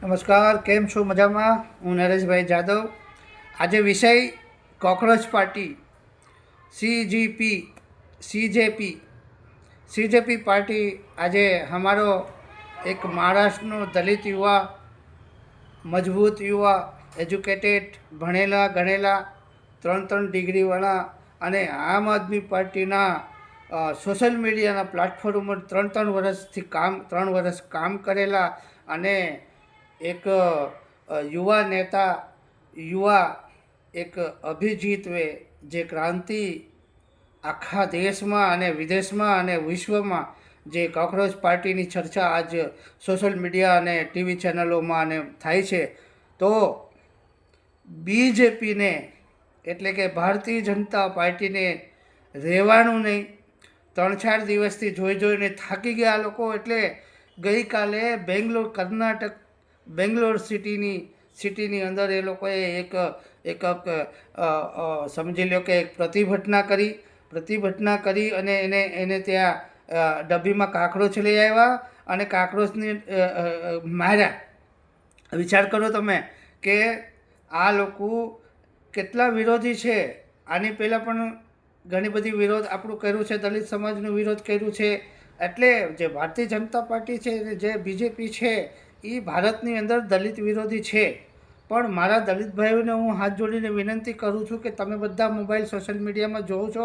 નમસ્કાર, કેમ છો? મજામાં? હું નરેશભાઈ જાદવ. આજે વિષય કોકરોચ પાર્ટી સીજેપી પાર્ટી. આજે हमारो એક મહારાષ્ટ્રનો દલિત યુવા, મજબૂત યુવા, એજ્યુકેટેડ, ભણેલા ગણેલા, 3 ડિગ્રીવાળા અને આમ આદમી પાર્ટીના સોશિયલ મીડિયાના પ્લેટફોર્મ પર 3 વર્ષ કામ કરેલા અને એક યુવા નેતા, એક અભિજીત વે જે ક્રાંતિ આખા દેશમાં અને વિદેશમાં અને વિશ્વમાં જે કોકરોચ પાર્ટીની ચર્ચા આજ સોશિયલ મીડિયા અને ટીવી ચેનલોમાં અને થાય છે. તો બીજેપીને એટલે કે ભારતીય જનતા પાર્ટીને રહેવાનું નહીં. 3-4 દિવસથી જોઈને થાકી ગયા લોકો. એટલે ગઈકાલે બેંગ્લોર સિટીની અંદર એ લોકોએ એક સમજી લો કે એક પ્રતિભટના કરી અને એને ત્યાં ડબ્બીમાં કાકરોચ લઈ આવ્યા અને કાકરોચને માર્યા. વિચાર કરો તમે કે આ લોકો કેટલા વિરોધી છે. આની પહેલાં પણ ઘણી બધી વિરોધ આપણું કર્યું છે, દલિત સમાજનો વિરોધ કર્યું છે. એટલે જે ભારતીય જનતા પાર્ટી છે, જે બીજેપી છે, એ ભારતની અંદર દલિત વિરોધી છે. પણ મારા દલિત ભાઈઓને હું હાથ જોડીને વિનંતી કરું છું કે તમે બધા મોબાઈલ સોશિયલ મીડિયામાં જોવો છો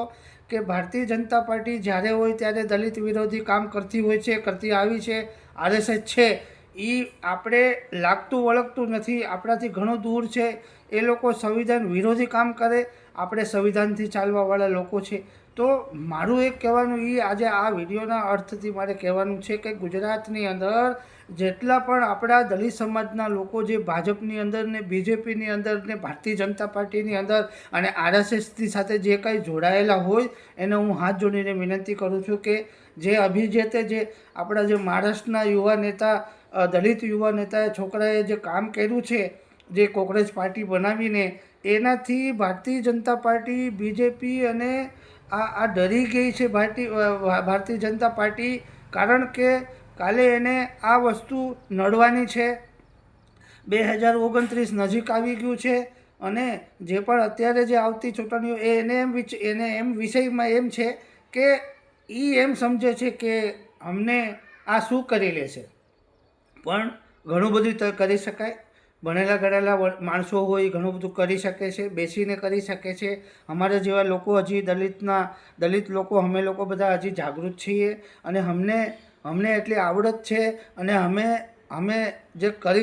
કે ભારતીય જનતા પાર્ટી જ્યારે હોય ત્યારે દલિત વિરોધી કામ કરતી હોય છે, કરતી આવી છે. આરએસએસ છે એ આપણે લાગતું વળગતું નથી, આપણાથી ઘણું દૂર છે. એ લોકો સંવિધાન વિરોધી કામ કરે, આપણે સંવિધાનથી ચાલવાવાળા લોકો છે. તો મારું એક કહેવાનું એ આજે આ વિડીયોના અર્થથી મારે કહેવાનું છે કે ગુજરાતની અંદર જેટલા પણ આપણા દલિત સમાજના લોકો જે ભાજપની અંદર ને બીજેપીની અંદર ને ભારતીય જનતા પાર્ટીની અંદર અને આરએસએસની સાથે જે કંઈ જોડાયેલા હોય એને હું હાથ જોડીને વિનંતી કરું છું કે જે અભિજેતે જે આપણા જે મહારાષ્ટ્રના યુવા નેતા, દલિત યુવા નેતાએ છોકરાએ જે કામ કર્યું છે, જે કોકરોચ પાર્ટી બનાવીને, એનાથી ભારતીય જનતા પાર્ટી, બીજેપી અને આ ડરી ગઈ છે ભારતીય જનતા પાર્ટી. કારણ કે કાલે એને આ વસ્તુ નડવાની છે. 2029 નજીક આવી ગયું છે અને જે પણ અત્યારે જે આવતી ચૂંટણીઓ એને એમ વિષયમાં એમ છે કે એ એમ સમજે છે કે અમને આ શું કરી લેશે. પણ ઘણું બધું કરી શકાય. ભણેલા ગણેલા માણસો હોય ઘણું બધું કરી શકે છે, બેસીને કરી શકે છે. અમારા જેવા લોકો હજી દલિત લોકો, અમે લોકો બધા હજી જાગૃત છીએ અને અમને એટલી આવડત છે અને અમે જે કરી